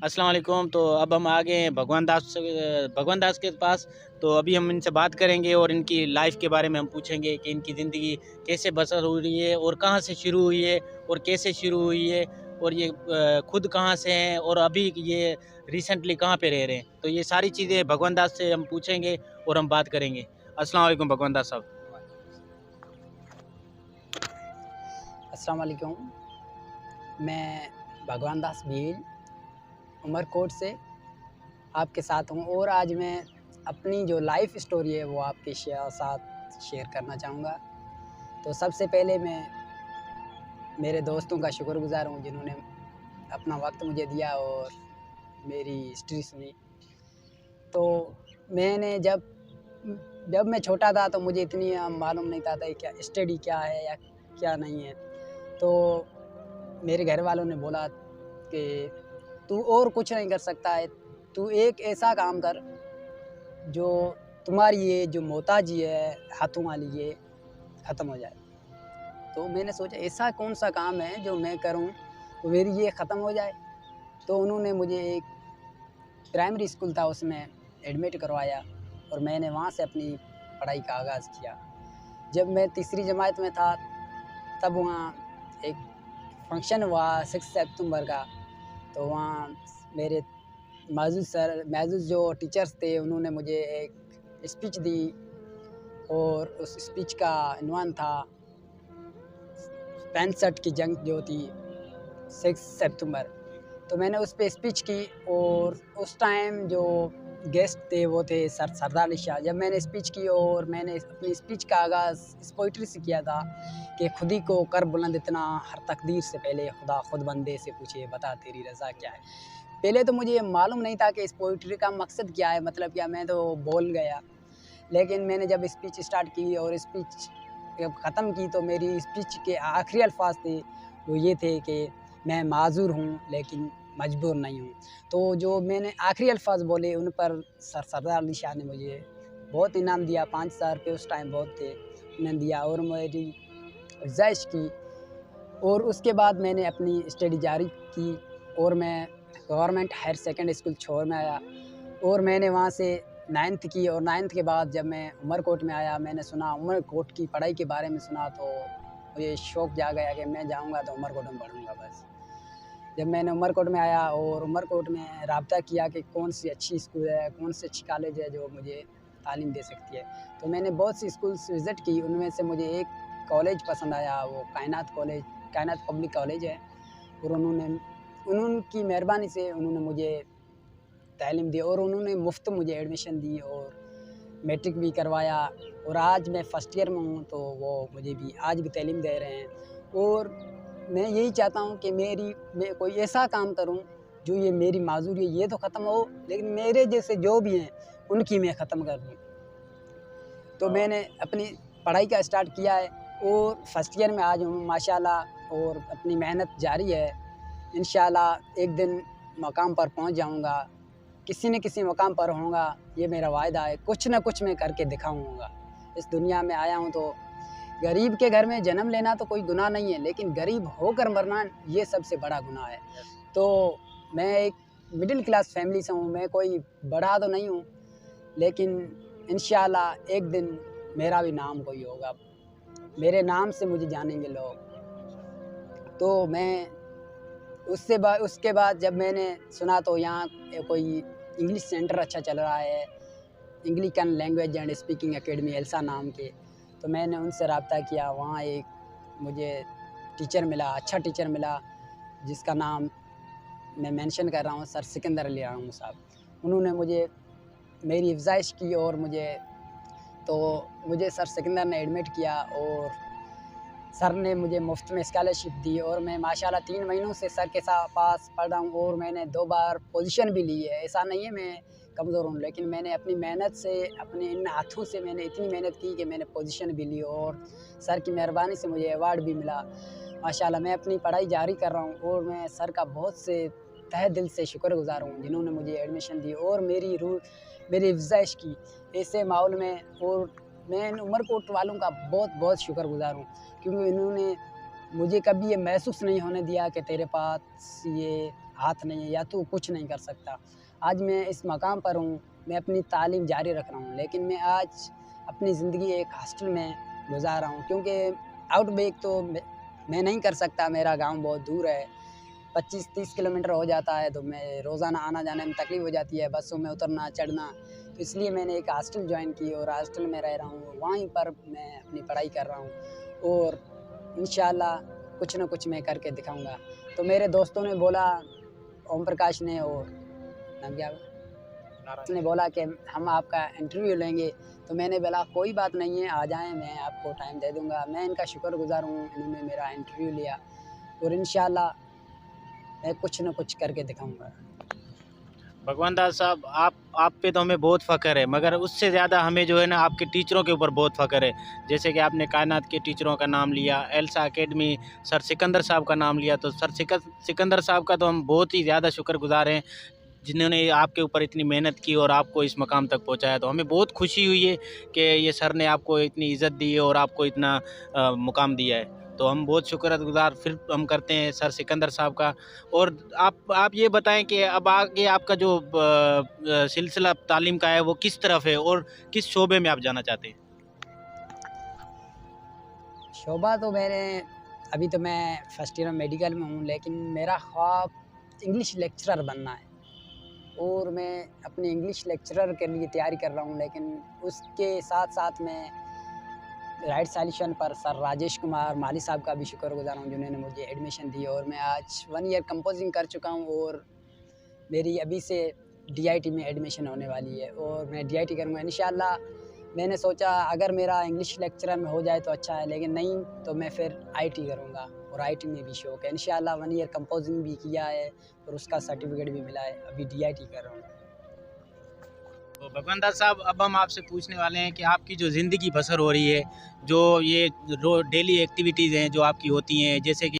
अस्सलाम वालेकुम। तो अब हम आ गए हैं भगवान दास के पास। तो अभी हम इनसे बात करेंगे और इनकी लाइफ के बारे में हम पूछेंगे कि इनकी ज़िंदगी कैसे बसर हो रही है और कहाँ से शुरू हुई है और कैसे शुरू हुई है, और ये खुद कहाँ से हैं और अभी ये रिसेंटली कहाँ पे रह रहे हैं। तो ये सारी चीज़ें भगवान दास से हम पूछेंगे और हम बात करेंगे। अस्सलाम वालेकुम भगवान दास साहब। अस्सलाम वालेकुम। मैं भगवान दास भील उमरकोट से आपके साथ हूँ और आज मैं अपनी जो लाइफ स्टोरी है वो आपके साथ शेयर करना चाहूँगा। तो सबसे पहले मैं मेरे दोस्तों का शुक्रगुज़ार हूँ जिन्होंने अपना वक्त मुझे दिया और मेरी हिस्ट्री सुनी। तो मैंने जब मैं छोटा था तो मुझे इतनी मालूम नहीं था क्या स्टडी क्या है या क्या नहीं है। तो मेरे घर वालों ने बोला कि तू और कुछ नहीं कर सकता है, तू एक ऐसा काम कर जो तुम्हारी ये जो मोहताजी है हाथों वाली ये ख़त्म हो जाए। तो मैंने सोचा ऐसा कौन सा काम है जो मैं करूं तो मेरी ये ख़त्म हो जाए। तो उन्होंने मुझे एक प्राइमरी स्कूल था उसमें एडमिट करवाया और मैंने वहाँ से अपनी पढ़ाई का आगाज़ किया। जब मैं तीसरी जमात में था तब वहाँ एक फंक्शन हुआ 6 सितंबर का। तो वहाँ मेरे माजूद जो टीचर्स थे उन्होंने मुझे एक स्पीच दी और उस स्पीच का इन्वान था 65 की जंग जो थी 6 सितंबर। तो मैंने उस पर स्पीच की और उस टाइम जो गेस्ट थे वो थे सरदार अली शाह। जब मैंने स्पीच की और मैंने अपनी स्पीच का आगाज़ इस पोइट्री से किया था कि खुद ही को कर बुलंद इतना हर तकदीर से पहले खुदा खुद बंदे से पूछे बता तेरी रज़ा क्या है। पहले तो मुझे मालूम नहीं था कि इस पोइट्री का मकसद क्या है, मतलब क्या, मैं तो बोल गया। लेकिन मैंने जब स्पीच स्टार्ट की और स्पीच जब ख़त्म की तो मेरी स्पीच के आखिरी अल्फाज थे वो ये थे कि मैं माज़ूर हूँ लेकिन मजबूर नहीं हूँ। तो जो मैंने आखिरी अल्फाज बोले उन पर सरदार अली शाह ने मुझे बहुत इनाम दिया। 5,000 रुपये उस टाइम बहुत थे, उन्होंने दिया और मेरी अफ़ज़ाइश की। और उसके बाद मैंने अपनी स्टडी जारी की और मैं गवर्नमेंट हायर सेकेंडरी स्कूल छोर में आया और मैंने वहाँ से 9th की। और 9th के बाद जब मैं उमरकोट में आया मैंने सुना उमरकोट की पढ़ाई के बारे में सुना तो मुझे शौक़ जा गया कि मैं जाऊँगा तो उमरकोट में पढ़ूँगा बस। जब मैंने उमरकोट में आया और उमरकोट में राब्ता किया कि कौन सी अच्छी स्कूल है, कौन सी अच्छी कॉलेज है जो मुझे तालीम दे सकती है, तो मैंने बहुत सी स्कूल्स विज़िट की। उनमें से मुझे एक कॉलेज पसंद आया, वो कायनात पब्लिक कॉलेज है। और उनकी मेहरबानी से उन्होंने मुझे तालीम दी और उन्होंने मुफ़्त मुझे एडमिशन दी और मैट्रिक भी करवाया। और आज मैं फ़र्स्ट ईयर में हूँ तो वो मुझे भी आज भी तालीम दे रहे हैं। और मैं यही चाहता हूँ कि मैं कोई ऐसा काम करूँ जो ये मेरी माज़ूरी है ये तो ख़त्म हो, लेकिन मेरे जैसे जो भी हैं उनकी मैं ख़त्म कर दूँ। तो मैंने अपनी पढ़ाई का स्टार्ट किया है और फर्स्ट ईयर में आज हूँ माशाल्लाह और अपनी मेहनत जारी है। इंशाल्लाह एक दिन मकाम पर पहुँच जाऊँगा, किसी न किसी मकाम पर होऊँगा, ये मेरा वायदा है। कुछ न कुछ मैं करके दिखाऊँगा। इस दुनिया में आया हूँ तो गरीब के घर में जन्म लेना तो कोई गुनाह नहीं है, लेकिन गरीब होकर मरना ये सबसे बड़ा गुनाह है। तो मैं एक मिडिल क्लास फैमिली से हूँ, मैं कोई बड़ा तो नहीं हूँ, लेकिन इंशाल्लाह एक दिन मेरा भी नाम कोई होगा, मेरे नाम से मुझे जानेंगे लोग। तो मैं उसके बाद जब मैंने सुना तो यहाँ कोई इंग्लिश सेंटर अच्छा चल रहा है, Anglican language and speaking academy Elsa नाम के, तो मैंने उनसे रब्ता किया। वहाँ एक मुझे टीचर मिला, अच्छा टीचर मिला जिसका नाम मैं मेंशन कर रहा हूँ, सर सिकंदर अली रामू साहब। उन्होंने मुझे मेरी अफ़ज़ाइश की और मुझे सर सिकंदर ने एडमिट किया और सर ने मुझे मुफ्त में स्कॉलरशिप दी और मैं माशाल्लाह 3 महीनों से सर के पास पढ़ रहा हूँ और मैंने 2 बार पोजीशन भी ली है। ऐसा नहीं है मैं कमज़ोर हूँ, लेकिन मैंने अपनी मेहनत से, अपने इन हाथों से मैंने इतनी मेहनत की कि मैंने पोजीशन भी ली और सर की मेहरबानी से मुझे अवार्ड भी मिला। माशाल्लाह मैं अपनी पढ़ाई जारी कर रहा हूँ और मैं सर का बहुत से तहे दिल से शुक्रगुज़ार हूँ जिन्होंने मुझे एडमिशन दी और मेरी अफ़ज़ाइश की ऐसे माहौल में। और मैं इन उमरकोट वालों का बहुत बहुत शुक्रगुज़ार हूँ क्योंकि इन्होंने मुझे कभी ये महसूस नहीं होने दिया कि तेरे पास ये ہاتھ نہیں ہے یا تو کچھ نہیں کر سکتا. آج میں اس مقام پر ہوں, میں اپنی تعلیم جاری رکھ رہا ہوں, لیکن میں آج اپنی زندگی ایک ہاسٹل میں گزار رہا ہوں, کیونکہ آؤٹ بیک تو میں نہیں کر سکتا. میرا گاؤں بہت دور ہے, 25-30 کلومیٹر ہو جاتا ہے, تو میں روزانہ آنا جانے میں تکلیف ہو جاتی ہے, بسوں میں اترنا چڑھنا. تو اس لیے میں نے ایک ہاسٹل جوائن کی اور ہاسٹل میں رہ رہا ہوں, وہیں پر میں اپنی پڑھائی کر رہا ہوں, اور انشاءاللہ کچھ نہ کچھ میں کر کے دکھاؤں گا. تو میرے دوستوں نے بولا, اوم پرکاش نے اور نام کیا نے بولا کہ ہم آپ کا انٹرویو لیں گے. تو میں نے بولا کوئی بات نہیں ہے, آ جائیں, میں آپ کو ٹائم دے دوں گا. میں ان کا شکر گزار ہوں, انہوں نے میرا انٹرویو لیا, اور انشاءاللہ میں کچھ نہ کچھ کر کے دکھاؤں گا. بھگوان داس صاحب, آپ پہ تو ہمیں بہت فخر ہے, مگر اس سے زیادہ ہمیں جو ہے نا آپ کے ٹیچروں کے اوپر بہت فخر ہے. جیسے کہ آپ نے کائنات کے ٹیچروں کا نام لیا, ایلسا اکیڈمی سر سکندر صاحب کا نام لیا, تو سر سکندر صاحب کا تو ہم بہت ہی زیادہ شکر گزار ہیں, جنہوں نے آپ کے اوپر اتنی محنت کی اور آپ کو اس مقام تک پہنچایا. تو ہمیں بہت خوشی ہوئی ہے کہ یہ سر نے آپ کو اتنی عزت دی ہے اور آپ کو اتنا مقام دیا ہے. تو ہم بہت شکر گزار پھر ہم کرتے ہیں سر سکندر صاحب کا. اور آپ یہ بتائیں کہ اب آگے آپ کا جو سلسلہ تعلیم کا ہے وہ کس طرف ہے اور کس شعبے میں آپ جانا چاہتے ہیں؟ شعبہ تو ابھی تو میں فرسٹ ایئر میڈیکل میں ہوں, لیکن میرا خواب انگلش لیکچرر بننا ہے, اور میں اپنے انگلش لیکچرر کے لیے تیاری کر رہا ہوں. لیکن اس کے ساتھ ساتھ میں رائٹ سالیوشن پر سر راجیش کمار مالی صاحب کا بھی شکر گزار ہوں, جنہوں نے مجھے ایڈمیشن دی, اور میں آج 1 ایئر کمپوزنگ کر چکا ہوں, اور میری ابھی سے ڈی آئی ٹی میں ایڈمیشن ہونے والی ہے, اور میں ڈی آئی ٹی کروں گا انشاءاللہ. میں نے سوچا اگر میرا انگلش لیکچرر میں ہو جائے تو اچھا ہے, لیکن نہیں تو میں پھر آئی ٹی کروں گا, اور آئی ٹی میں بھی شوق ہے. انشاءاللہ 1 ایئر کمپوزنگ بھی کیا ہے اور اس کا سرٹیفکیٹ بھی ملا ہے, ابھی ڈی آئی ٹی کر رہا ہوں. تو بھگوان داس صاحب, اب ہم آپ سے پوچھنے والے ہیں کہ آپ کی جو زندگی بسر ہو رہی ہے, جو یہ ڈیلی ایکٹیویٹیز ہیں جو آپ کی ہوتی ہیں, جیسے کہ